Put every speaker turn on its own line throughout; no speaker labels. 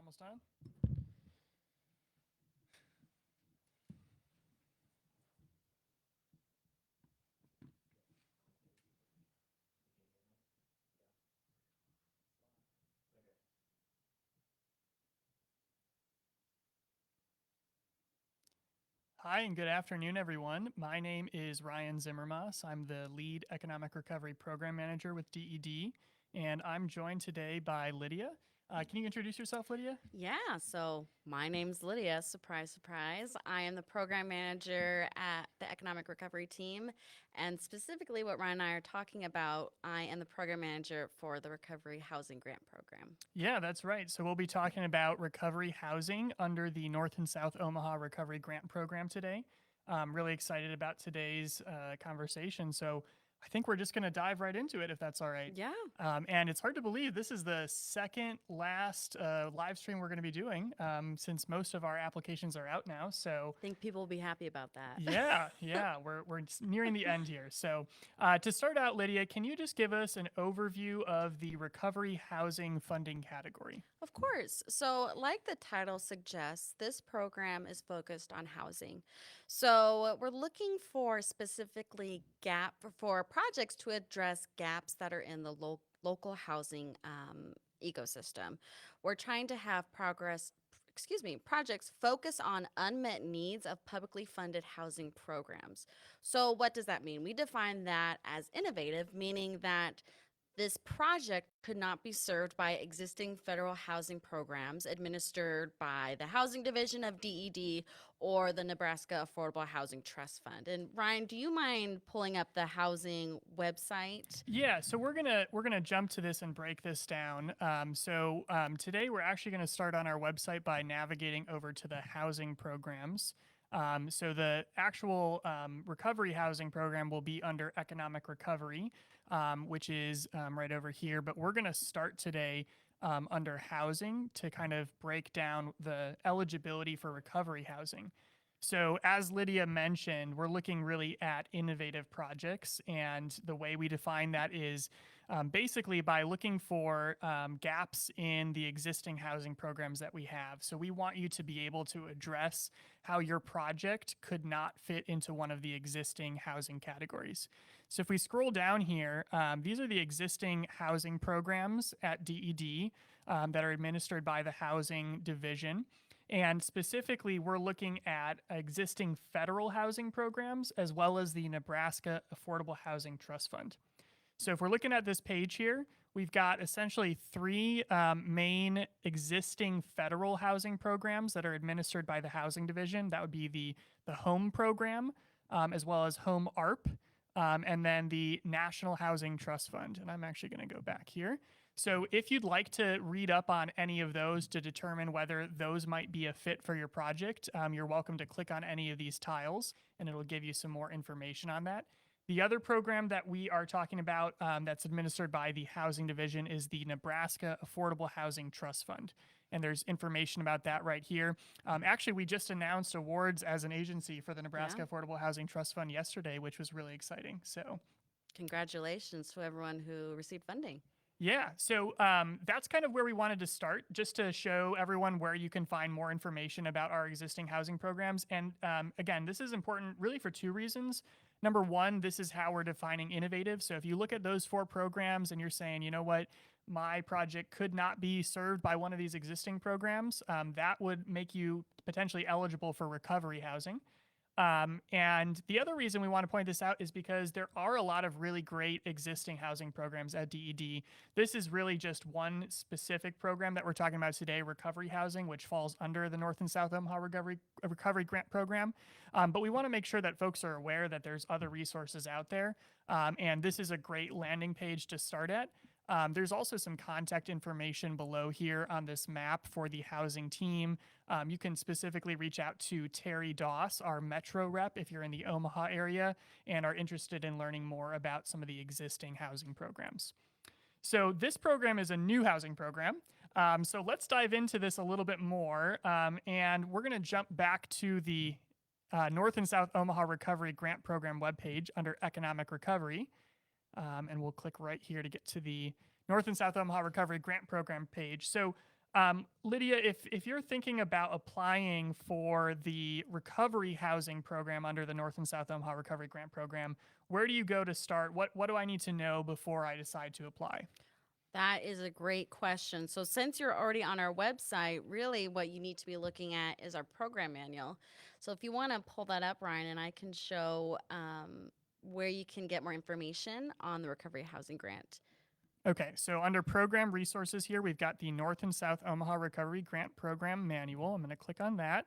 almost on. Hi, and good afternoon, everyone. My name is Ryan Zimmermas. I'm the lead economic recovery program manager with DED, and I'm joined today by Lydia. Can you introduce yourself, Lydia?
Yeah, so my name's Lydia. Surprise, surprise. I am the program manager at the economic recovery team. And specifically, what Ryan and I are talking about, I am the program manager for the Recovery Housing Grant Program.
Yeah, that's right. So we'll be talking about recovery housing under the North and South Omaha Recovery Grant Program today. I'm really excited about today's conversation. So I think we're just going to dive right into it if that's all right.
Yeah,
And it's hard to believe this is the second last live stream we're going to be doing since most of our applications are out now. So
I think people will be happy about that.
yeah, we're nearing the end here. So to start out, Lydia, can you just give us an overview of the recovery housing funding category?
Of course. So, like the title suggests, this program is focused on housing. So, we're looking for specifically gap for projects to address gaps that are in the local housing ecosystem. We're trying to have projects focus on unmet needs of publicly funded housing programs. So, what does that mean? We define that as innovative, meaning that this project could not be served by existing federal housing programs administered by the Housing Division of DED or the Nebraska Affordable Housing Trust Fund. And Ryan, do you mind pulling up the housing website?
Yeah, so we're gonna jump to this and break this down. Today we're actually gonna start on our website by navigating over to the housing programs. So the actual recovery housing program will be under economic recovery, which is right over here. But we're gonna start today under housing to kind of break down the eligibility for recovery housing. So, as Lydia mentioned, we're looking really at innovative projects. And the way we define that is basically by looking for gaps in the existing housing programs that we have. So, we want you to be able to address how your project could not fit into one of the existing housing categories. So, if we scroll down here, these are the existing housing programs at DED that are administered by the Housing Division. And specifically, we're looking at existing federal housing programs as well as the Nebraska Affordable Housing Trust Fund. So if we're looking at this page here, we've got essentially three main existing federal housing programs that are administered by the Housing Division. That would be the HOME program, as well as HOME ARP, and then the National Housing Trust Fund. And I'm actually going to go back here. So if you'd like to read up on any of those to determine whether those might be a fit for your project, you're welcome to click on any of these tiles and it'll give you some more information on that. The other program that we are talking about that's administered by the Housing Division is the Nebraska Affordable Housing Trust Fund. And there's information about that right here. Actually, we just announced awards as an agency for the Nebraska
Yeah.
Affordable Housing Trust Fund yesterday, which was really exciting. So
Congratulations to everyone who received funding.
yeah, so that's kind of where we wanted to start, just to show everyone where you can find more information about our existing housing programs. And again, this is important really for two reasons. Number one, this is how we're defining innovative. So if you look at those four programs and you're saying, you know what, my project could not be served by one of these existing programs, that would make you potentially eligible for recovery housing. And the other reason we want to point this out is because there are a lot of really great existing housing programs at DED. This is really just one specific program that we're talking about today, recovery housing, which falls under the North and South Omaha Recovery Grant Program. But we want to make sure that folks are aware that there's other resources out there. And this is a great landing page to start at. There's also some contact information below here on this map for the housing team. You can specifically reach out to Terry Doss, our Metro rep, if you're in the Omaha area and are interested in learning more about some of the existing housing programs. So this program is a new housing program. So let's dive into this a little bit more. And we're going to jump back to the North and South Omaha Recovery Grant Program webpage under Economic Recovery. And we'll click right here to get to the North and South Omaha Recovery Grant Program page. So Lydia, if you're thinking about applying for the recovery housing program under the North and South Omaha Recovery Grant Program, where do you go to start? What do I need to know before I decide to apply?
That is a great question. So, since you're already on our website, really what you need to be looking at is our program manual. So, if you want to pull that up, Ryan, and I can show where you can get more information on the Recovery Housing Grant.
Okay, so under program resources here, we've got the North and South Omaha Recovery Grant Program Manual. I'm going to click on that.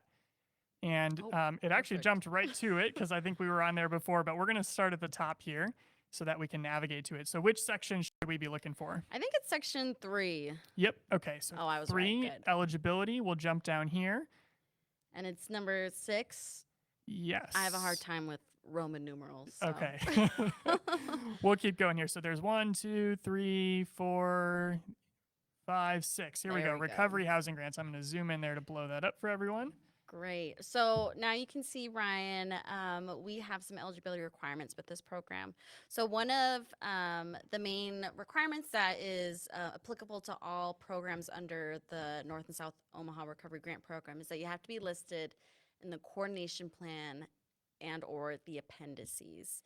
And
Oh,
it actually
perfect.
jumped right to it because I think we were on there before, but we're going to start at the top here so that we can navigate to it. So, which section should we be looking for?
I think it's section 3.
Yep. Okay. So,
Oh, I was right.
3,
Good.
eligibility. We'll jump down here.
And it's number 6.
Yes.
I have a hard time with Roman numerals. So.
Okay. We'll keep going here. So, there's 1, 2, 3, 4, 5, 6. Here we
There
go.
we go.
Recovery housing grants. I'm going to zoom in there to blow that up for everyone.
Great. So now you can see, Ryan, we have some eligibility requirements with this program. So one of the main requirements that is applicable to all programs under the North and South Omaha Recovery Grant Program is that you have to be listed in the coordination plan and or the appendices.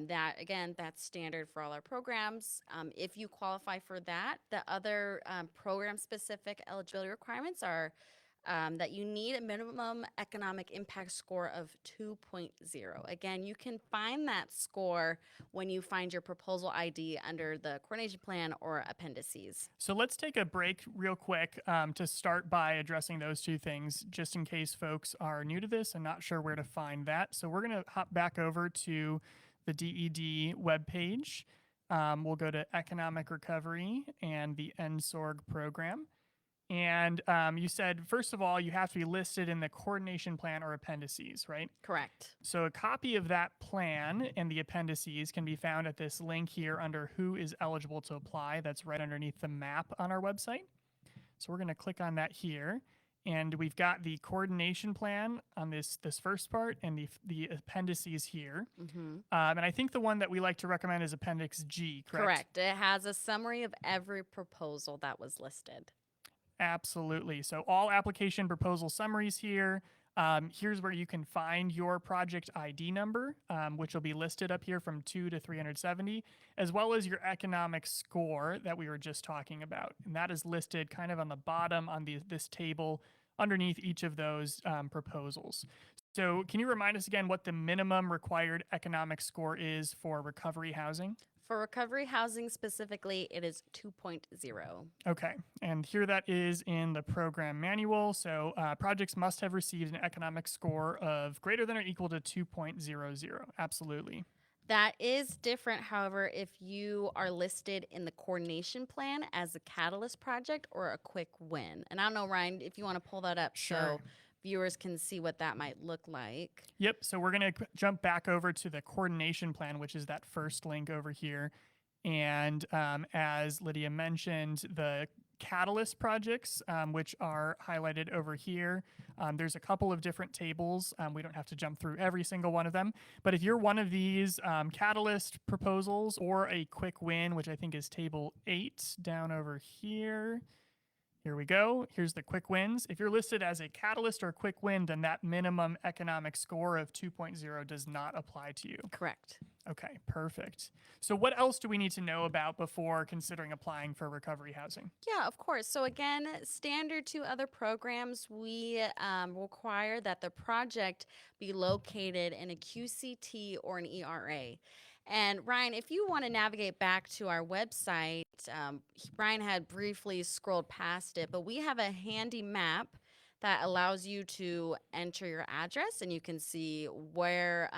That again, that's standard for all our programs. If you qualify for that, the other program-specific eligibility requirements are that you need a minimum economic impact score of 2.0. Again, you can find that score when you find your proposal ID under the coordination plan or appendices.
So let's take a break real quick to start by addressing those two things, just in case folks are new to this and not sure where to find that. So we're going to hop back over to the DED webpage. We'll go to Economic Recovery and the NSORG program. And you said, first of all, you have to be listed in the coordination plan or appendices, right?
Correct.
So a copy of that plan and the appendices can be found at this link here under who is eligible to apply. That's right underneath the map on our website. So we're going to click on that here. And we've got the coordination plan on this first part and the appendices here.
Mm-hmm.
And I think the one that we like to recommend is Appendix G, correct?
Correct. It has a summary of every proposal that was listed.
Absolutely. So all application proposal summaries here. Here's where you can find your project ID number, which will be listed up here from 2 to 370, as well as your economic score that we were just talking about. And that is listed kind of on the bottom on this table underneath each of those proposals. So can you remind us again what the minimum required economic score is for recovery housing?
For recovery housing specifically, it is 2.0.
Okay, and here that is in the program manual. So projects must have received an economic score of greater than or equal to 2.00. Absolutely.
That is different, however, if you are listed in the coordination plan as a catalyst project or a quick win. And I don't know, Ryan, if you want to pull that up
Sure.
so viewers can see what that might look like.
Yep, so we're going to jump back over to the coordination plan, which is that first link over here. And as Lydia mentioned, the catalyst projects, which are highlighted over here, there's a couple of different tables. We don't have to jump through every single one of them. But if you're one of these catalyst proposals or a quick win, which I think is table 8 down over here. Here we go. Here's the quick wins. If you're listed as a catalyst or quick win, then that minimum economic score of 2.0 does not apply to you.
Correct.
Okay, perfect. So what else do we need to know about before considering applying for recovery housing?
Yeah, of course. So again, standard to other programs, we require that the project be located in a QCT or an ERA. And Ryan, if you want to navigate back to our website, Ryan had briefly scrolled past it, but we have a handy map that allows you to enter your address and you can see where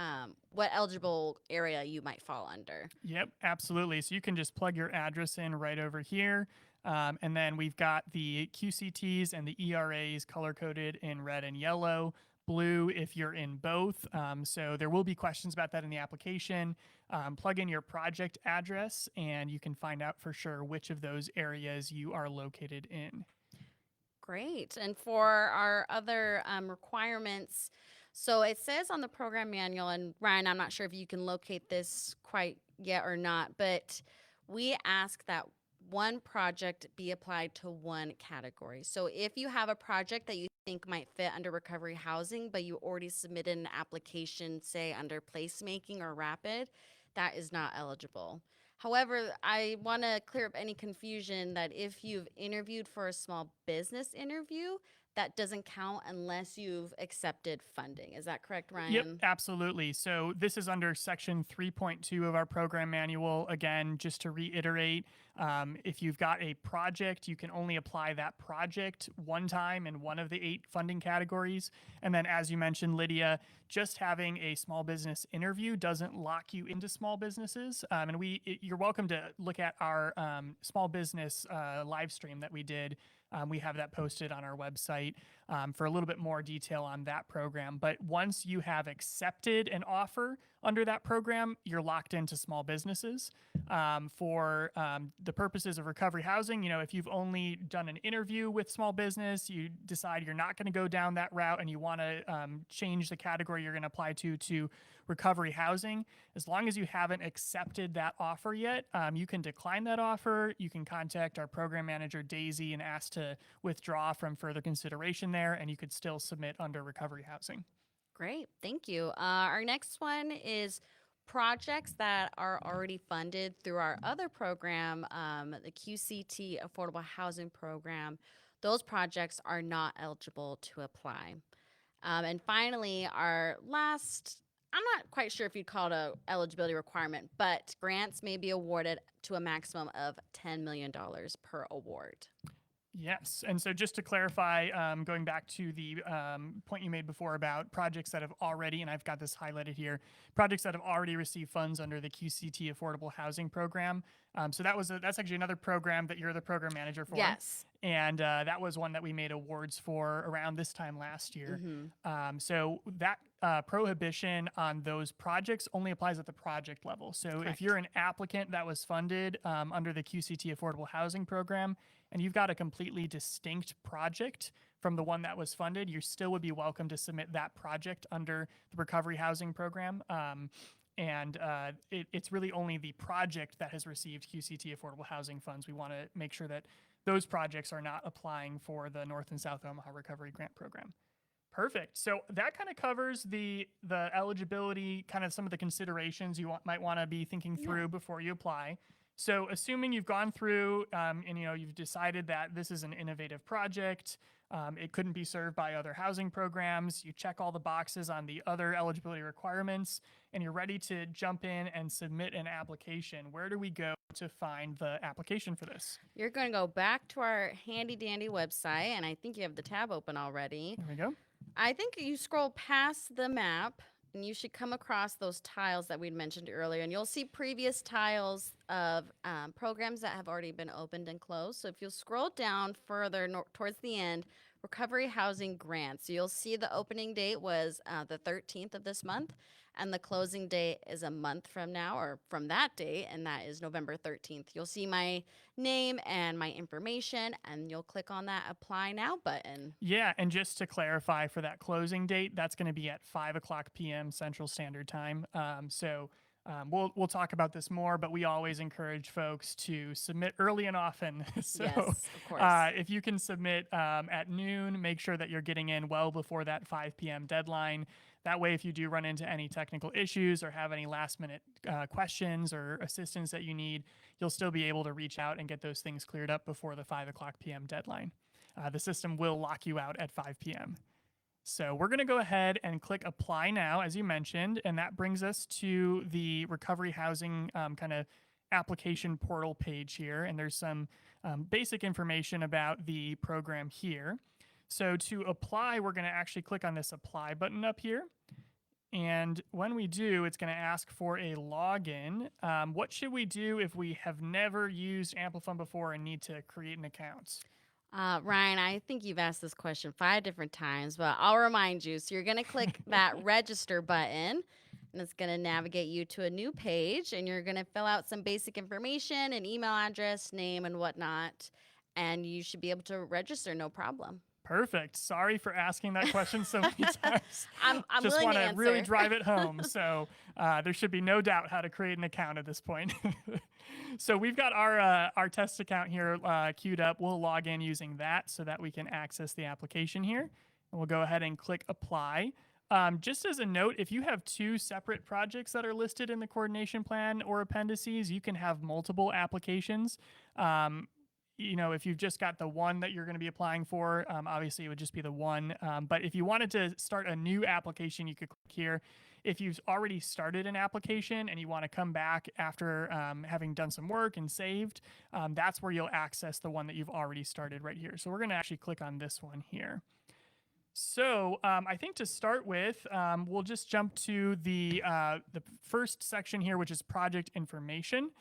what eligible area you might fall under.
Yep, absolutely. So you can just plug your address in right over here. And then we've got the QCTs and the ERAs color coded in red and yellow, blue if you're in both. So there will be questions about that in the application. Plug in your project address and you can find out for sure which of those areas you are located in.
Great. And for our other requirements, so it says on the program manual, and Ryan, I'm not sure if you can locate this quite yet or not, but we ask that one project be applied to one category. So if you have a project that you think might fit under recovery housing, but you already submitted an application, say under placemaking or rapid, that is not eligible. However, I want to clear up any confusion that if you've interviewed for a small business interview, that doesn't count unless you've accepted funding. Is that correct,
Yep,
Ryan?
absolutely. So this is under section 3.2 of our program manual. Again, just to reiterate, if you've got a project, you can only apply that project one time in one of the 8 funding categories. And then, as you mentioned, Lydia, just having a small business interview doesn't lock you into small businesses. And you're welcome to look at our small business live stream that we did. We have that posted on our website for a little bit more detail on that program. But once you have accepted an offer under that program, you're locked into small businesses. For the purposes of recovery housing, if you've only done an interview with small business, you decide you're not going to go down that route and you want to change the category you're going to apply to recovery housing, as long as you haven't accepted that offer yet, you can decline that offer. You can contact our program manager, Daisy, and ask to withdraw from further consideration there, and you could still submit under recovery housing.
Great, thank you. Our next one is projects that are already funded through our other program, the QCT Affordable Housing Program. Those projects are not eligible to apply. And finally, our last, I'm not quite sure if you'd call it a eligibility requirement, but grants may be awarded to a maximum of $10 million per award.
Yes. And so just to clarify, going back to the point you made before about projects that have already, and I've got this highlighted here, projects that have already received funds under the QCT Affordable Housing Program. So that's actually another program that you're the program manager for.
Yes.
And that was one that we made awards for around this time last year. So that prohibition on those projects only applies at the project level. So
Correct.
if you're an applicant that was funded under the QCT Affordable Housing Program, and you've got a completely distinct project from the one that was funded, you still would be welcome to submit that project under the Recovery Housing Program. It's really only the project that has received QCT Affordable Housing funds. We want to make sure that those projects are not applying for the North and South Omaha Recovery Grant Program. Perfect. So that kind of covers the eligibility, kind of some of the considerations you might want to be thinking through before you apply. So assuming you've gone through and you've decided that this is an innovative project, it couldn't be served by other housing programs, you check all the boxes on the other eligibility requirements, and you're ready to jump in and submit an application, where do we go to find the application for this?
You're going to go back to our handy dandy website, and I think you have the tab open already.
There we go.
I think you scroll past the map and you should come across those tiles that we'd mentioned earlier, and you'll see previous tiles of programs that have already been opened and closed. So if you'll scroll down further towards the end, recovery housing grants, you'll see the opening date was the 13th of this month, and the closing date is a month from now or from that date, and that is November 13th. You'll see my name and my information, and you'll click on that apply now button.
Yeah, and just to clarify for that closing date, that's going to be at 5:00 p.m. Central Standard Time. We'll talk about this more, but we always encourage folks to submit early and often. So
Yes, of course.
if you can submit at noon, make sure that you're getting in well before that 5 p.m. deadline. That way, if you do run into any technical issues or have any last minute questions or assistance that you need, you'll still be able to reach out and get those things cleared up before the 5:00 p.m. deadline. The system will lock you out at 5 p.m. So we're going to go ahead and click apply now, as you mentioned, and that brings us to the recovery housing kind of application portal page here. And there's some basic information about the program here. So to apply, we're going to actually click on this apply button up here. And when we do, it's going to ask for a login. What should we do if we have never used Amplifund before and need to create an account?
Ryan, I think you've asked this question 5 different times, but I'll remind you. So you're going to click that register button, and it's going to navigate you to a new page, and you're going to fill out some basic information, an email address, name, and whatnot, and you should be able to register no problem.
Perfect. Sorry for asking that question so many times.
I'm
Just
willing
want
to
to really
answer.
drive it home. So there should be no doubt how to create an account at this point. So we've got our test account here queued up. We'll log in using that so that we can access the application here. And we'll go ahead and click apply. Just as a note, if you have two separate projects that are listed in the coordination plan or appendices, you can have multiple applications. Um, if you've just got the one that you're going to be applying for, obviously it would just be the one. But if you wanted to start a new application, you could click here. If you've already started an application and you want to come back after having done some work and saved, that's where you'll access the one that you've already started right here. So we're going to actually click on this one here. So I think to start with, we'll just jump to the first section here, which is project information.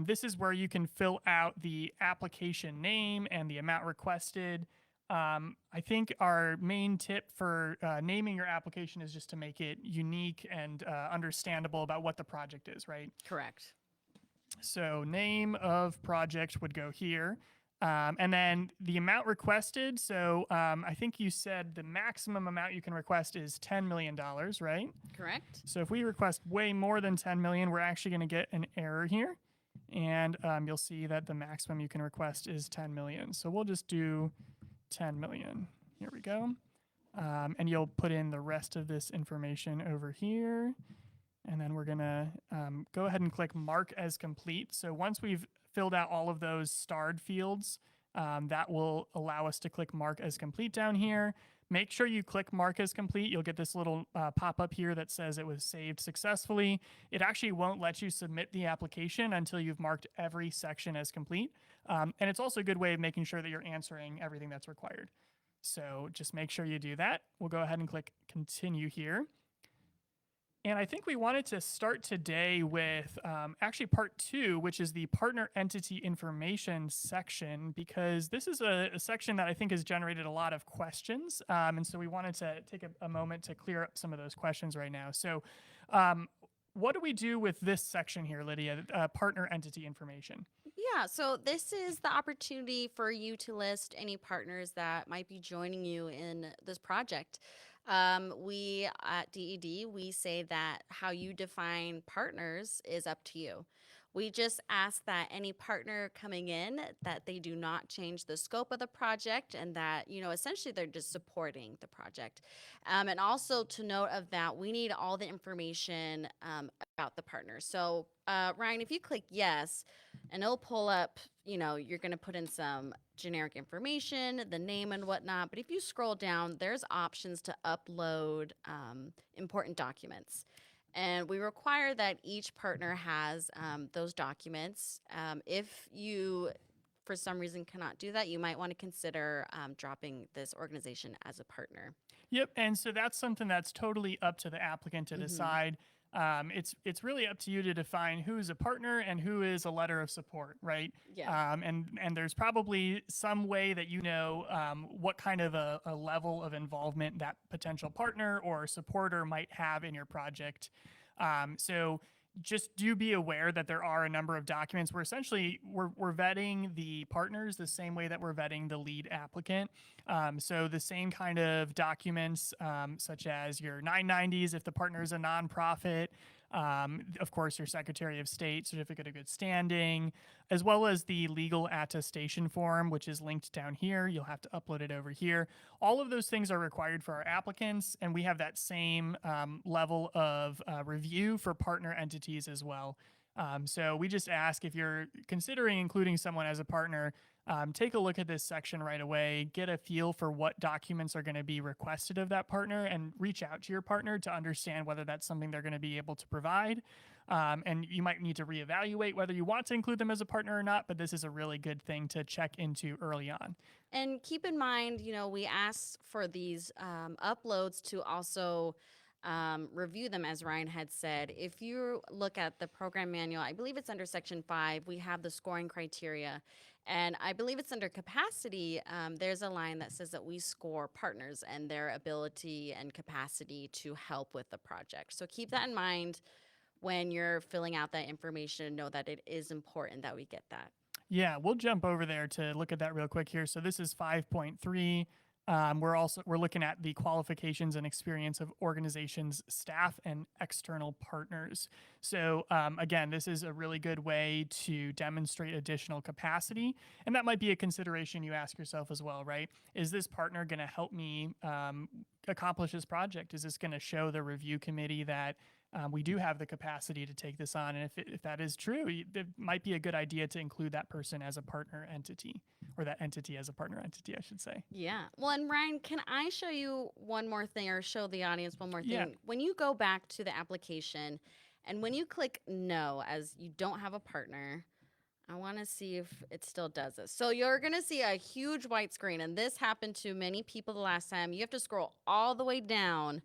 This is where you can fill out the application name and the amount requested. I think our main tip for naming your application is just to make it unique and understandable about what the project is, right?
Correct.
So name of project would go here. And then the amount requested. So I think you said the maximum amount you can request is $10 million, right?
Correct.
So if we request way more than 10 million, we're actually going to get an error here. And you'll see that the maximum you can request is 10 million. So we'll just do 10 million. Here we go. And you'll put in the rest of this information over here. And then we're going to go ahead and click mark as complete. So once we've filled out all of those starred fields, that will allow us to click mark as complete down here. Make sure you click mark as complete. You'll get this little pop-up here that says it was saved successfully. It actually won't let you submit the application until you've marked every section as complete. And it's also a good way of making sure that you're answering everything that's required. So just make sure you do that. We'll go ahead and click continue here. And I think we wanted to start today with actually part 2, which is the partner entity information section, because this is a section that I think has generated a lot of questions. And so we wanted to take a moment to clear up some of those questions right now. So what do we do with this section here, Lydia, partner entity information?
Yeah, so this is the opportunity for you to list any partners that might be joining you in this project. We at DED, we say that how you define partners is up to you. We just ask that any partner coming in that they do not change the scope of the project and that, essentially they're just supporting the project. And also to note of that, we need all the information about the partner. So, Ryan, if you click yes, and it'll pull up, you're going to put in some generic information, the name and whatnot. But if you scroll down, there's options to upload important documents. And we require that each partner has those documents. If you, for some reason, cannot do that, you might want to consider dropping this organization as a partner.
Yep, and so that's something that's totally up to the applicant to decide. It's really up to you to define who is a partner and who is a letter of support, right?
Yeah.
And there's probably some way that what kind of a level of involvement that potential partner or supporter might have in your project. So just do be aware that there are a number of documents where essentially we're vetting the partners the same way that we're vetting the lead applicant. So the same kind of documents, such as your 990s if the partner is a nonprofit, of course your Secretary of State certificate of good standing, as well as the legal attestation form, which is linked down here. You'll have to upload it over here. All of those things are required for our applicants, and we have that same level of review for partner entities as well. So we just ask, if you're considering including someone as a partner, take a look at this section right away, get a feel for what documents are going to be requested of that partner, and reach out to your partner to understand whether that's something they're going to be able to provide. And you might need to reevaluate whether you want to include them as a partner or not, but this is a really good thing to check into early on.
And keep in mind, we ask for these uploads to also review them, as Ryan had said. If you look at the program manual, I believe it's under section 5, we have the scoring criteria. And I believe it's under capacity. There's a line that says that we score partners and their ability and capacity to help with the project. So keep that in mind when you're filling out that information. Know that it is important that we get that.
Yeah, we'll jump over there to look at that real quick here. So this is 5.3. We're looking at the qualifications and experience of organizations, staff, and external partners. So again, this is a really good way to demonstrate additional capacity, and that might be a consideration you ask yourself as well, right? Is this partner going to help me accomplish this project? Is this going to show the review committee that we do have the capacity to take this on? And if that is true, it might be a good idea to include that person as a partner entity, or that entity as a partner entity, I should say.
Yeah. Well, and Ryan, can I show you one more thing or show the audience one more
Yeah.
thing? When you go back to the application and when you click no, as you don't have a partner, I want to see if it still does this. So you're going to see a huge white screen, and this happened to many people the last time. You have to scroll all the way down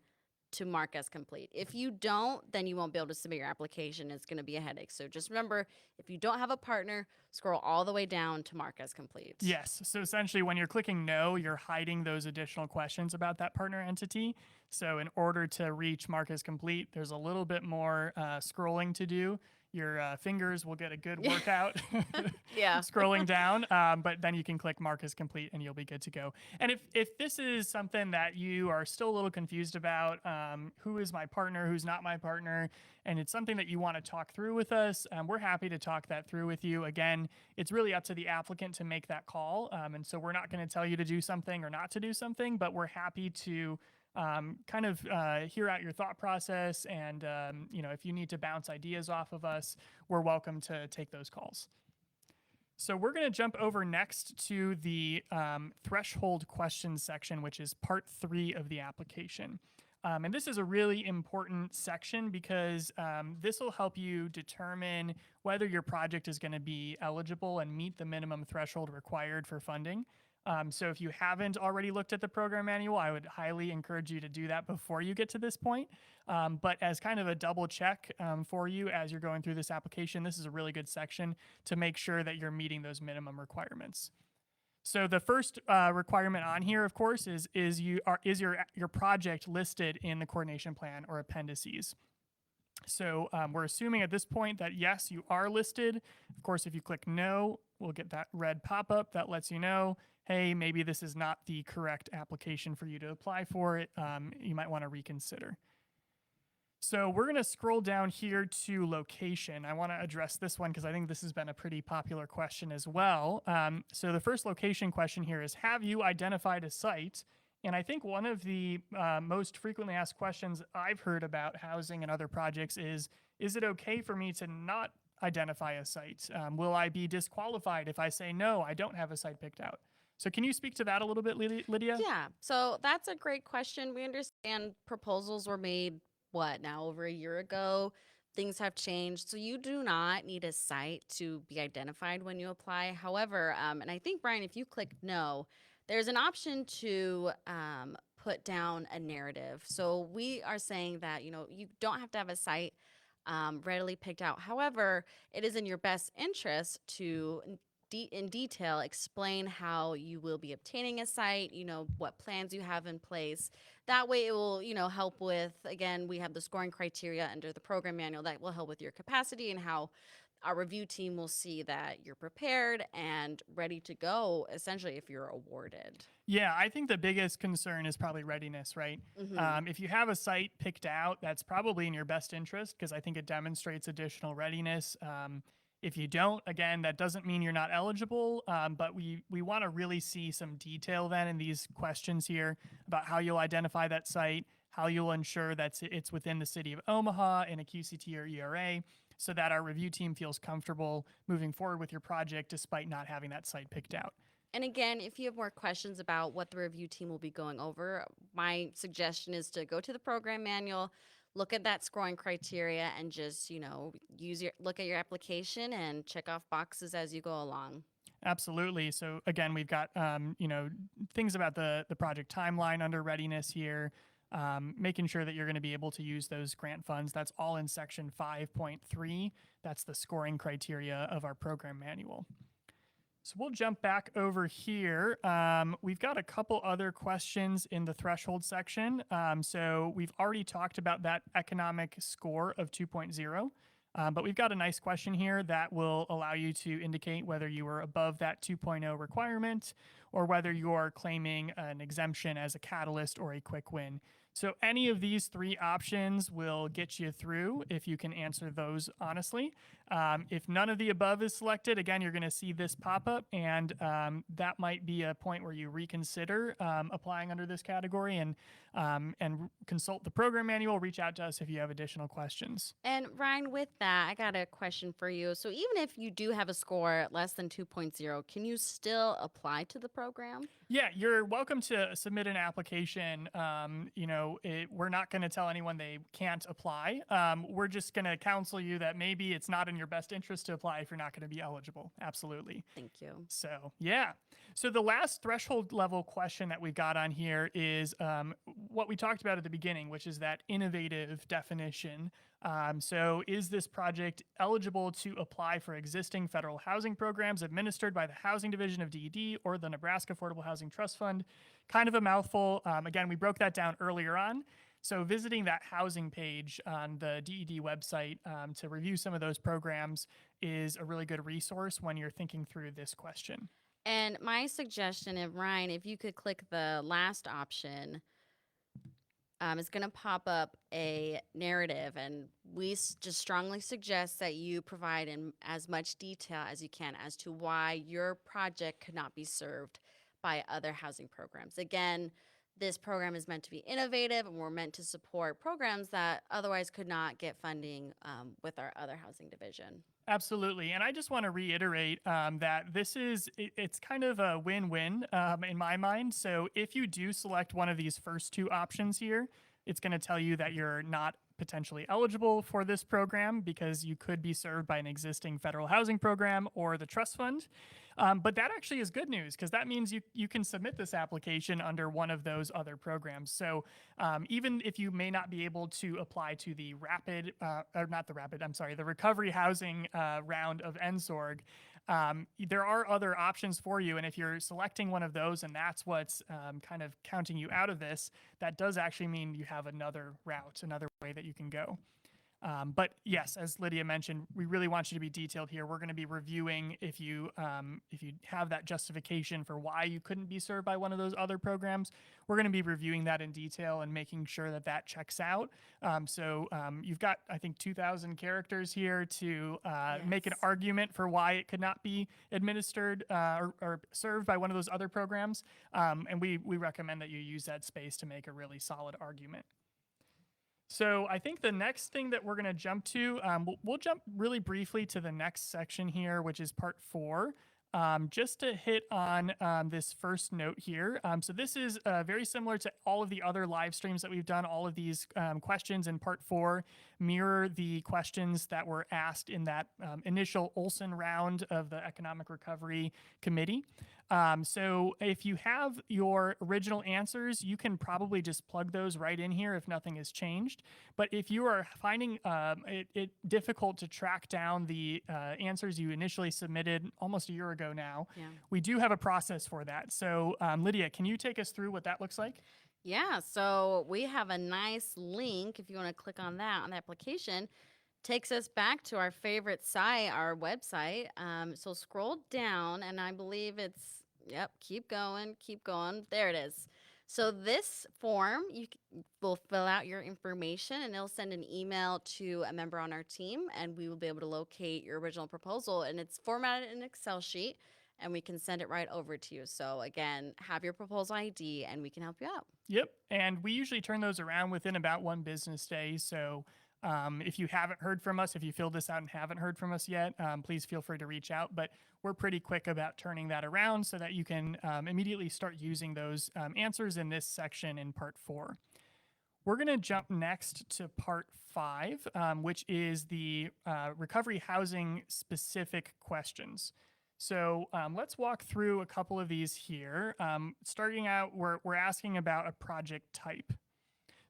to mark as complete. If you don't, then you won't be able to submit your application. It's going to be a headache. So just remember, if you don't have a partner, scroll all the way down to mark as complete.
Yes. So essentially, when you're clicking no, you're hiding those additional questions about that partner entity. So in order to reach mark as complete, there's a little bit more scrolling to do. Your fingers will get a good workout
Yeah.
scrolling down, but then you can click mark as complete and you'll be good to go. And if this is something that you are still a little confused about, who is my partner, who's not my partner, and it's something that you want to talk through with us, we're happy to talk that through with you. Again, it's really up to the applicant to make that call. And so we're not going to tell you to do something or not to do something, but we're happy to kind of hear out your thought process. And, if you need to bounce ideas off of us, we're welcome to take those calls. So we're going to jump over next to the threshold questions section, which is part 3 of the application. And this is a really important section because this will help you determine whether your project is going to be eligible and meet the minimum threshold required for funding. So if you haven't already looked at the program manual, I would highly encourage you to do that before you get to this point. But as kind of a double check for you as you're going through this application, this is a really good section to make sure that you're meeting those minimum requirements. So the first requirement on here, of course, is your project listed in the coordination plan or appendices. So we're assuming at this point that yes, you are listed. Of course, if you click no, we'll get that red pop-up that lets you know, hey, maybe this is not the correct application for you to apply for it. You might want to reconsider. So we're going to scroll down here to location. I want to address this one because I think this has been a pretty popular question as well. So the first location question here is, have you identified a site? And I think one of the most frequently asked questions I've heard about housing and other projects is it okay for me to not identify a site? Will I be disqualified if I say, no, I don't have a site picked out? So can you speak to that a little bit, Lydia?
Yeah, so that's a great question. We understand proposals were made, what, now over a year ago? Things have changed. So you do not need a site to be identified when you apply. However, and I think, Brian, if you click no, there's an option to put down a narrative. So we are saying that, you don't have to have a site readily picked out. However, it is in your best interest to in detail explain how you will be obtaining a site, what plans you have in place. That way it will, help with, again, we have the scoring criteria under the program manual that will help with your capacity and how our review team will see that you're prepared and ready to go, essentially, if you're awarded.
Yeah, I think the biggest concern is probably readiness, right? If you have a site picked out, that's probably in your best interest because I think it demonstrates additional readiness. If you don't, again, that doesn't mean you're not eligible, but we want to really see some detail then in these questions here about how you'll identify that site, how you'll ensure that it's within the city of Omaha in a QCT or ERA, so that our review team feels comfortable moving forward with your project despite not having that site picked out.
And again, if you have more questions about what the review team will be going over, my suggestion is to go to the program manual, look at that scoring criteria, and just, look at your application and check off boxes as you go along.
Absolutely. So again, we've got, things about the project timeline under readiness here, making sure that you're going to be able to use those grant funds. That's all in section 5.3. That's the scoring criteria of our program manual. So we'll jump back over here. We've got a couple other questions in the threshold section. So we've already talked about that economic score of 2.0. But we've got a nice question here that will allow you to indicate whether you were above that 2.0 requirement or whether you're claiming an exemption as a catalyst or a quick win. So any of these three options will get you through if you can answer those honestly. If none of the above is selected, again, you're going to see this pop up, and that might be a point where you reconsider applying under this category and consult the program manual. Reach out to us if you have additional questions.
And Ryan, with that, I got a question for you. So even if you do have a score less than 2.0, can you still apply to the program?
Yeah, you're welcome to submit an application. We're not going to tell anyone they can't apply. We're just going to counsel you that maybe it's not in your best interest to apply if you're not going to be eligible. Absolutely.
Thank you.
So, yeah. So the last threshold level question that we've got on here is what we talked about at the beginning, which is that innovative definition. So is this project eligible to apply for existing federal housing programs administered by the Housing Division of DED or the Nebraska Affordable Housing Trust Fund? Kind of a mouthful. Again, we broke that down earlier on. So visiting that housing page on the DED website to review some of those programs is a really good resource when you're thinking through this question.
And my suggestion, if Ryan, if you could click the last option, it's going to pop up a narrative, and we just strongly suggest that you provide in as much detail as you can as to why your project could not be served by other housing programs. Again, this program is meant to be innovative, and we're meant to support programs that otherwise could not get funding with our other housing division.
Absolutely. And I just want to reiterate that it's kind of a win-win in my mind. So if you do select one of these first two options here, it's going to tell you that you're not potentially eligible for this program because you could be served by an existing federal housing program or the trust fund. But that actually is good news because that means you can submit this application under one of those other programs. So even if you may not be able to apply to the the recovery housing round of NSORG, there are other options for you. And if you're selecting one of those and that's what's kind of counting you out of this, that does actually mean you have another route, another way that you can go. But yes, as Lydia mentioned, we really want you to be detailed here. We're going to be reviewing if you have that justification for why you couldn't be served by one of those other programs. We're going to be reviewing that in detail and making sure that that checks out. You've got, I think, 2,000 characters here to make an argument for why it could not be administered or served by one of those other programs. And we recommend that you use that space to make a really solid argument. So I think the next thing that we're going to jump to, we'll jump really briefly to the next section here, which is part 4, just to hit on this first note here. So this is very similar to all of the other live streams that we've done. All of these questions in part 4 mirror the questions that were asked in that initial Olson round of the Economic Recovery Committee. So if you have your original answers, you can probably just plug those right in here if nothing has changed. But if you are finding it difficult to track down the answers you initially submitted almost a year ago now, we do have a process for that. So Lydia, can you take us through what that looks like?
Yeah, so we have a nice link. If you want to click on that on the application, takes us back to our favorite site, our website. So scroll down, and I believe it's, keep going. There it is. So this form, will fill out your information, and it'll send an email to a member on our team, and we will be able to locate your original proposal. And it's formatted in an Excel sheet, and we can send it right over to you. So again, have your proposal ID, and we can help you out.
Yep, and we usually turn those around within about 1 business day. So if you haven't heard from us, if you filled this out and haven't heard from us yet, please feel free to reach out. But we're pretty quick about turning that around so that you can immediately start using those answers in this section in part 4. We're going to jump next to part 5, which is the recovery housing specific questions. So let's walk through a couple of these here. Starting out, we're asking about a project type.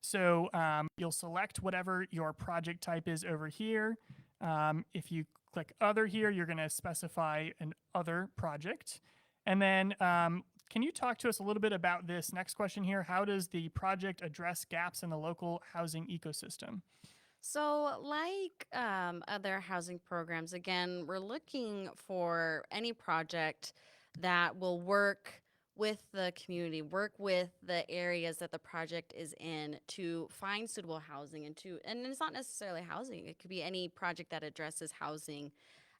So you'll select whatever your project type is over here. If you click other here, you're going to specify an other project. And then can you talk to us a little bit about this next question here? How does the project address gaps in the local housing ecosystem?
So, like other housing programs, again, we're looking for any project that will work with the community, work with the areas that the project is in to find suitable housing and it's not necessarily housing, it could be any project that addresses housing.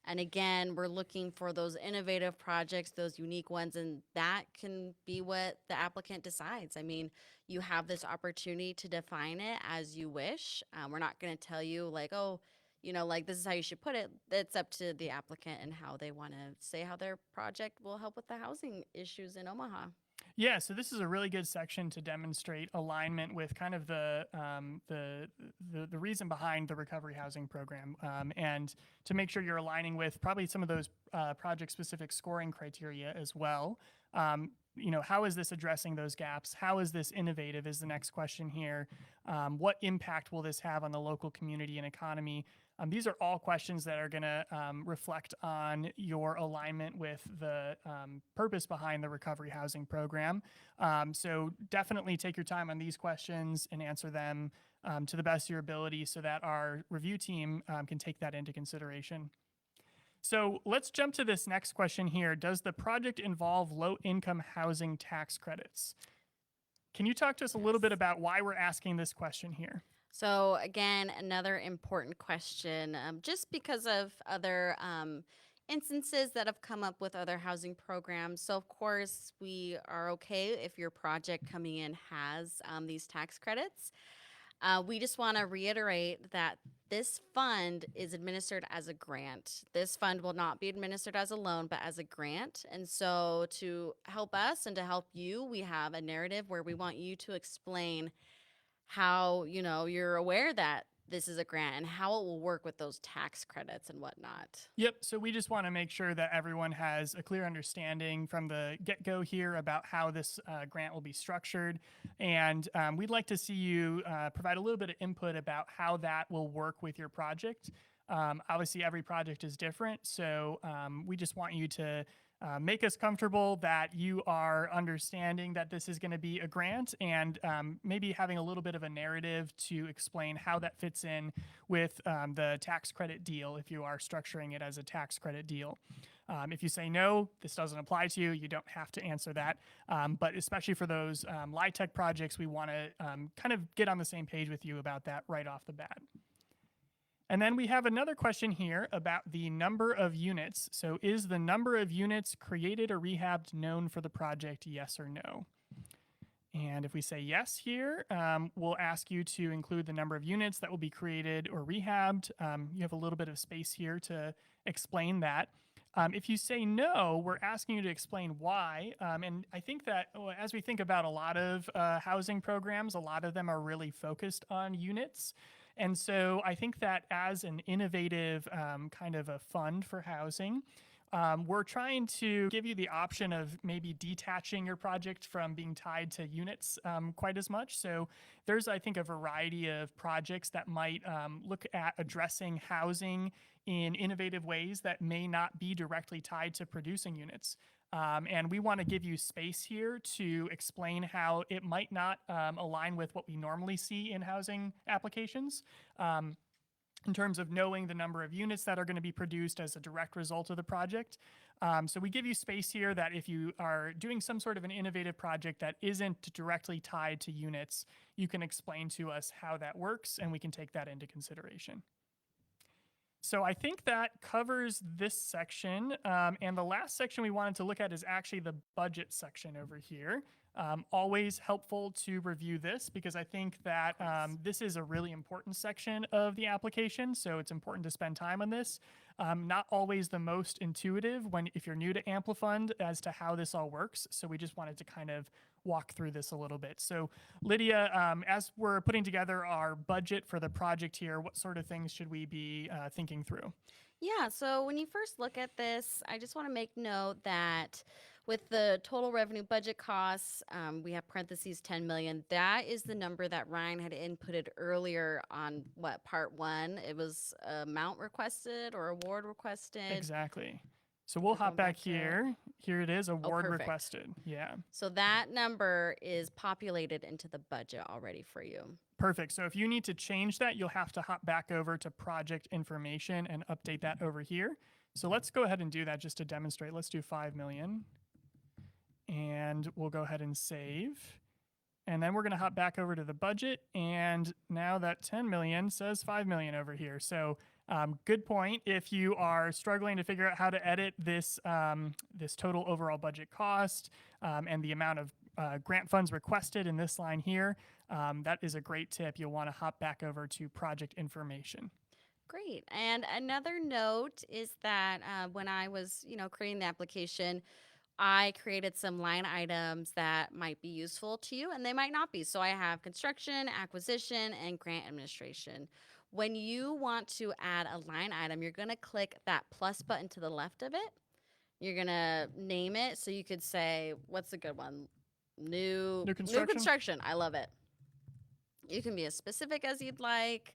And again, we're looking for those innovative projects, those unique ones, and that can be what the applicant decides. I mean, you have this opportunity to define it as you wish. We're not going to tell you, like, oh, like this is how you should put it. It's up to the applicant and how they want to say how their project will help with the housing issues in Omaha.
Yeah, so this is a really good section to demonstrate alignment with kind of the reason behind the recovery housing program, and to make sure you're aligning with probably some of those project specific scoring criteria as well. How is this addressing those gaps? How is this innovative? Is the next question here. What impact will this have on the local community and economy? These are all questions that are going to reflect on your alignment with the purpose behind the recovery housing program. So definitely take your time on these questions and answer them to the best of your ability so that our review team can take that into consideration. So let's jump to this next question here. Does the project involve low income housing tax credits? Can you talk to us a little bit
Yes.
about why we're asking this question here?
So, again, another important question, just because of other instances that have come up with other housing programs. So, of course, we are okay if your project coming in has these tax credits. We just want to reiterate that this fund is administered as a grant. This fund will not be administered as a loan, but as a grant. And so, to help us and to help you, we have a narrative where we want you to explain how you're aware that this is a grant and how it will work with those tax credits and whatnot.
Yep. So we just want to make sure that everyone has a clear understanding from the get go here about how this grant will be structured. And we'd like to see you provide a little bit of input about how that will work with your project. Obviously, every project is different. So we just want you to make us comfortable that you are understanding that this is going to be a grant and maybe having a little bit of a narrative to explain how that fits in with the tax credit deal if you are structuring it as a tax credit deal. If you say no, this doesn't apply to you, you don't have to answer that. But especially for those LIHTC projects, we want to kind of get on the same page with you about that right off the bat. And then we have another question here about the number of units. So is the number of units created or rehabbed known for the project, yes or no? And if we say yes here, we'll ask you to include the number of units that will be created or rehabbed. You have a little bit of space here to explain that. If you say no, we're asking you to explain why. And I think that as we think about a lot of housing programs, a lot of them are really focused on units. And so I think that as an innovative kind of a fund for housing, we're trying to give you the option of maybe detaching your project from being tied to units quite as much. So there's, I think, a variety of projects that might look at addressing housing in innovative ways that may not be directly tied to producing units. And we want to give you space here to explain how it might not align with what we normally see in housing applications. In terms of knowing the number of units that are going to be produced as a direct result of the project. So we give you space here that if you are doing some sort of an innovative project that isn't directly tied to units, you can explain to us how that works and we can take that into consideration. So I think that covers this section. And the last section we wanted to look at is actually the budget section over here. Always helpful to review this because I think that this is a really important section of the application. So it's important to spend time on this. Not always the most intuitive if you're new to Amplifund as to how this all works. So we just wanted to kind of walk through this a little bit. So Lydia, as we're putting together our budget for the project here, what sort of things should we be thinking through?
Yeah, so when you first look at this, I just want to make note that with the total revenue budget costs, we have parentheses 10 million. That is the number that Ryan had inputted earlier on part one. It was amount requested or award requested.
Exactly. So we'll
We're
hop
going
back
back to it.
here. Here it is,
Oh,
award
perfect.
requested. Yeah.
So that number is populated into the budget already for you.
Perfect. So if you need to change that, you'll have to hop back over to project information and update that over here. So let's go ahead and do that just to demonstrate. Let's do 5 million and we'll go ahead and save. And then we're going to hop back over to the budget. And now that 10 million says 5 million over here. So good point. If you are struggling to figure out how to edit this, this total overall budget cost and the amount of grant funds requested in this line here, that is a great tip. You'll want to hop back over to project information.
Great. And another note is that when I was, creating the application, I created some line items that might be useful to you and they might not be. So I have construction, acquisition, and grant administration. When you want to add a line item, you're going to click that plus button to the left of it. You're going to name it. So you could say, what's a good one? New construction. I love it. You can be as specific as you'd like.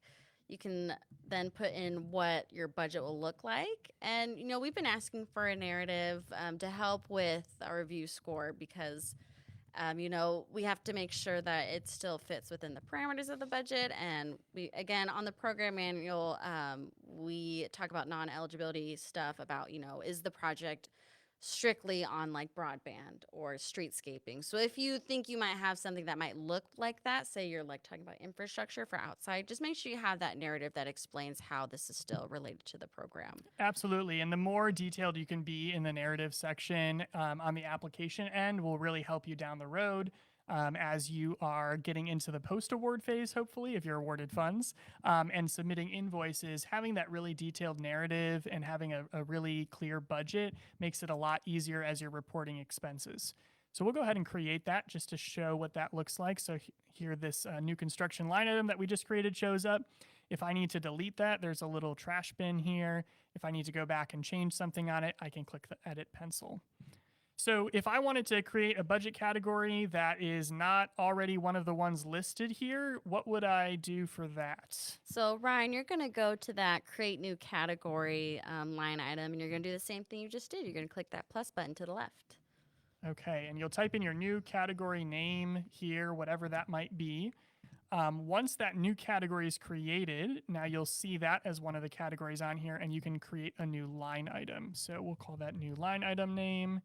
You can then put in what your budget will look like. And, we've been asking for a narrative to help with our review score because, we have to make sure that it still fits within the parameters of the budget. And we, again, on the program manual, we talk about non eligibility stuff about, is the project strictly on like broadband or streetscaping. So if you think you might have something that might look like that, say you're like talking about infrastructure for outside, just make sure you have that narrative that explains how this is still related to the program.
Absolutely. And the more detailed you can be in the narrative section on the application end will really help you down the road. As you are getting into the post-award phase, hopefully, if you're awarded funds, and submitting invoices, having that really detailed narrative and having a really clear budget makes it a lot easier as you're reporting expenses. So we'll go ahead and create that just to show what that looks like. So here, this new construction line item that we just created shows up. If I need to delete that, there's a little trash bin here. If I need to go back and change something on it, I can click the edit pencil. So if I wanted to create a budget category that is not already one of the ones listed here, what would I do for that?
So Ryan, you're going to go to that create new category line item and you're going to do the same thing you just did. You're going to click that plus button to the left.
Okay, and you'll type in your new category name here, whatever that might be. Once that new category is created, now you'll see that as one of the categories on here, and you can create a new line item. So we'll call that new line item name.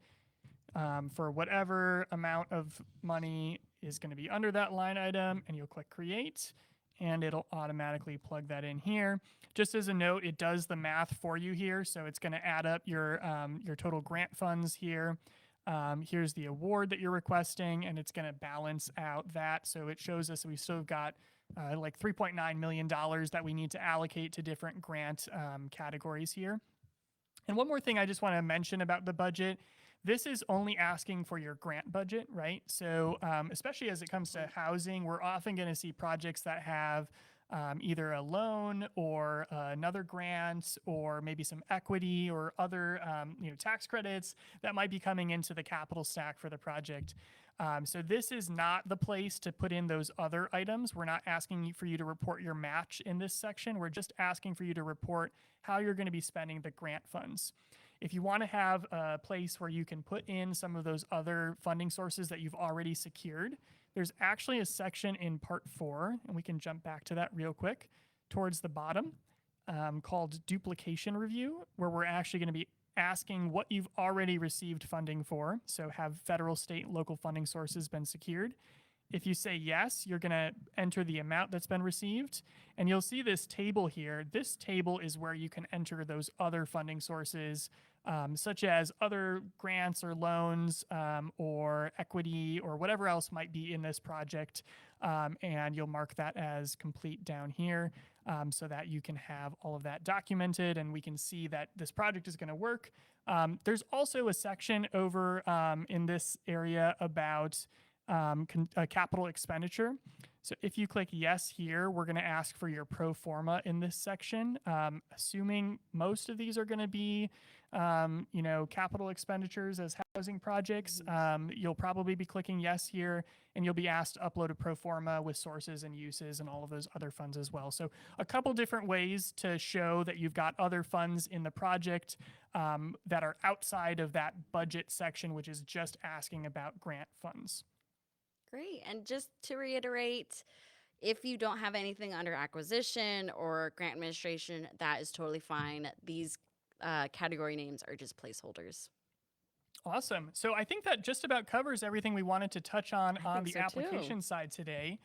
For whatever amount of money is going to be under that line item, and you'll click create and it'll automatically plug that in here. Just as a note, it does the math for you here, so it's going to add up your total grant funds here. Here's the award that you're requesting, and it's going to balance out that. So it shows us we still got like $3.9 million that we need to allocate to different grant categories here. And one more thing I just want to mention about the budget. This is only asking for your grant budget, right? So especially as it comes to housing, we're often going to see projects that have either a loan or another grant or maybe some equity or other tax credits that might be coming into the capital stack for the project. So this is not the place to put in those other items. We're not asking for you to report your match in this section. We're just asking for you to report how you're going to be spending the grant funds. If you want to have a place where you can put in some of those other funding sources that you've already secured, there's actually a section in part 4, and we can jump back to that real quick, towards the bottom, called duplication review, where we're actually going to be asking what you've already received funding for. So have federal, state, local funding sources been secured? If you say yes, you're going to enter the amount that's been received, and you'll see this table here. This table is where you can enter those other funding sources, such as other grants or loans or equity or whatever else might be in this project, and you'll mark that as complete down here so that you can have all of that documented and we can see that this project is going to work. There's also a section over in this area about capital expenditure. So if you click yes here, we're going to ask for your pro forma in this section. Assuming most of these are going to be, capital expenditures as housing projects, you'll probably be clicking yes here, and you'll be asked to upload a pro forma with sources and uses and all of those other funds as well. So a couple different ways to show that you've got other funds in the project that are outside of that budget section, which is just asking about grant funds.
Great. And just to reiterate, if you don't have anything under acquisition or grant administration, that is totally fine. These category names are just placeholders.
Awesome. So I think that just about covers everything we wanted to touch on
I think
the
so
application
too.
side today.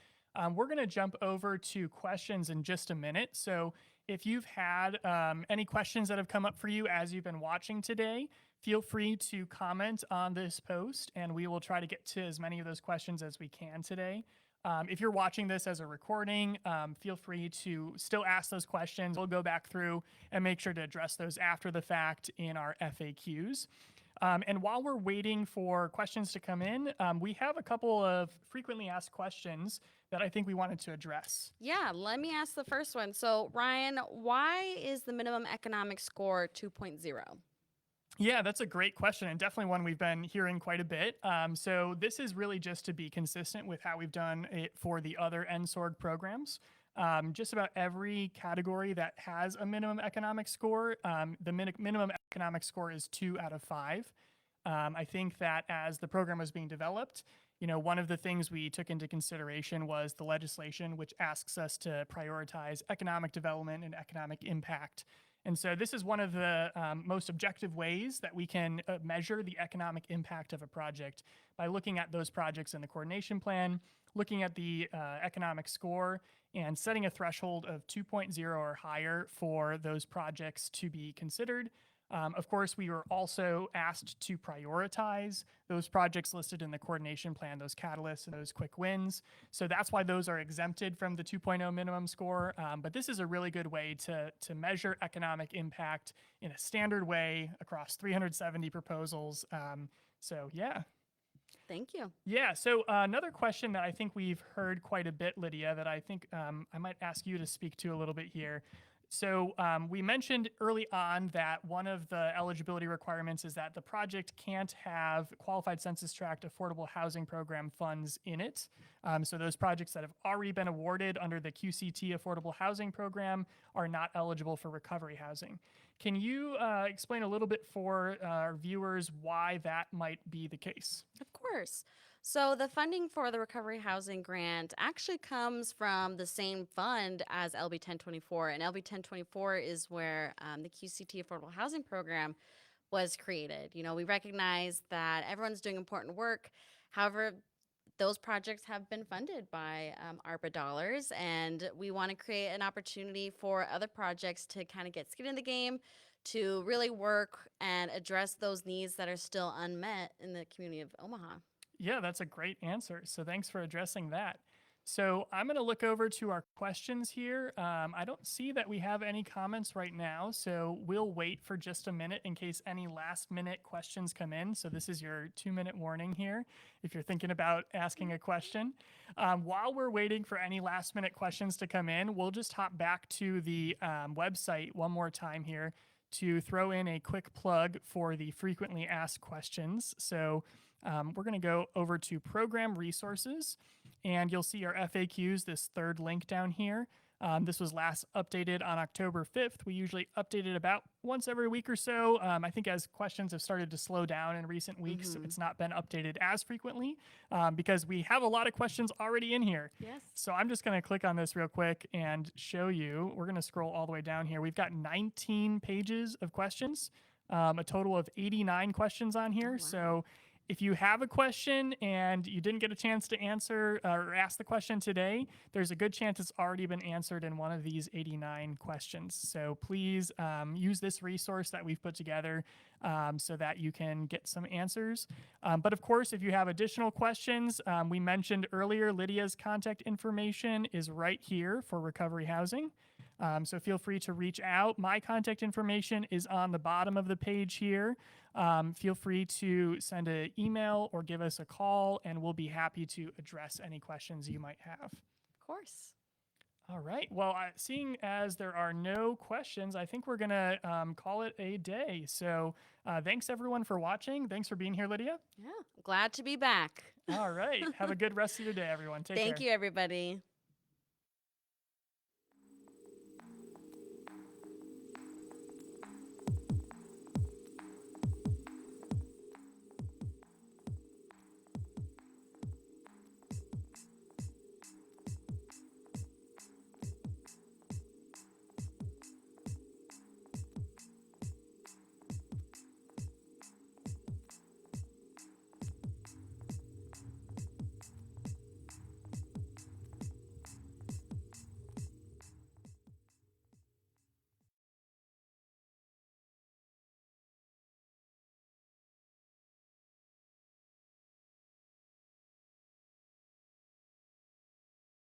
We're going to jump over to questions in just a minute. So if you've had any questions that have come up for you as you've been watching today, feel free to comment on this post, and we will try to get to as many of those questions as we can today. If you're watching this as a recording, feel free to still ask those questions. We'll go back through and make sure to address those after the fact in our FAQs. And while we're waiting for questions to come in, we have a couple of frequently asked questions that I think we wanted to address.
Yeah, let me ask the first one. So, Ryan, why is the minimum economic score 2.0?
Yeah, that's a great question, and definitely one we've been hearing quite a bit. So this is really just to be consistent with how we've done it for the other NSORG programs. Just about every category that has a minimum economic score, the minimum economic score is 2 out of 5. I think that as the program was being developed, one of the things we took into consideration was the legislation, which asks us to prioritize economic development and economic impact. And so this is one of the most objective ways that we can measure the economic impact of a project by looking at those projects in the coordination plan, looking at the economic score, and setting a threshold of 2.0 or higher for those projects to be considered. Of course, we were also asked to prioritize those projects listed in the coordination plan, those catalysts and those quick wins. So that's why those are exempted from the 2.0 minimum score. But this is a really good way to measure economic impact in a standard way across 370 proposals. So yeah.
Thank you.
Yeah. So another question that I think we've heard quite a bit, Lydia, that I think I might ask you to speak to a little bit here. So we mentioned early on that one of the eligibility requirements is that the project can't have qualified census tract affordable housing program funds in it. So those projects that have already been awarded under the QCT affordable housing program are not eligible for recovery housing. Can you explain a little bit for our viewers why that might be the case?
Of course. So, the funding for the Recovery Housing Grant actually comes from the same fund as LB 1024. And LB 1024 is where the QCT Affordable Housing Program was created. We recognize that everyone's doing important work. However, those projects have been funded by ARPA dollars, and we want to create an opportunity for other projects to kind of get skin in the game, to really work and address those needs that are still unmet in the community of Omaha.
Yeah, that's a great answer. So thanks for addressing that. So I'm going to look over to our questions here. I don't see that we have any comments right now, so we'll wait for just a minute in case any last minute questions come in. So this is your 2-minute warning here if you're thinking about asking a question. While we're waiting for any last minute questions to come in, we'll just hop back to the website one more time here to throw in a quick plug for the frequently asked questions. So we're going to go over to program resources, and you'll see our FAQs, this third link down here. This was last updated on October 5th. We usually update it about once every week or so. I think as questions have started to slow down in recent weeks, it's not been updated as frequently because we have a lot of questions already in here.
Yes.
So I'm just going to click on this real quick and show you. We're going to scroll all the way down here. We've got 19 pages of questions, a total of 89 questions on here.
Oh, wow.
So if you have a question and you didn't get a chance to answer or ask the question today, there's a good chance it's already been answered in one of these 89 questions. So please use this resource that we've put together so that you can get some answers. But of course, if you have additional questions, we mentioned earlier, Lydia's contact information is right here for recovery housing. So feel free to reach out. My contact information is on the bottom of the page here. feel free to send an email or give us a call, and we'll be happy to address any questions you might have.
Of course.
All right. Well, seeing as there are no questions, I think we're going to call it a day. So thanks everyone for watching. Thanks for being here, Lydia.
Yeah. Glad to be back.
All right. Have a good rest of your day, everyone. Take care.
Thank you, everybody.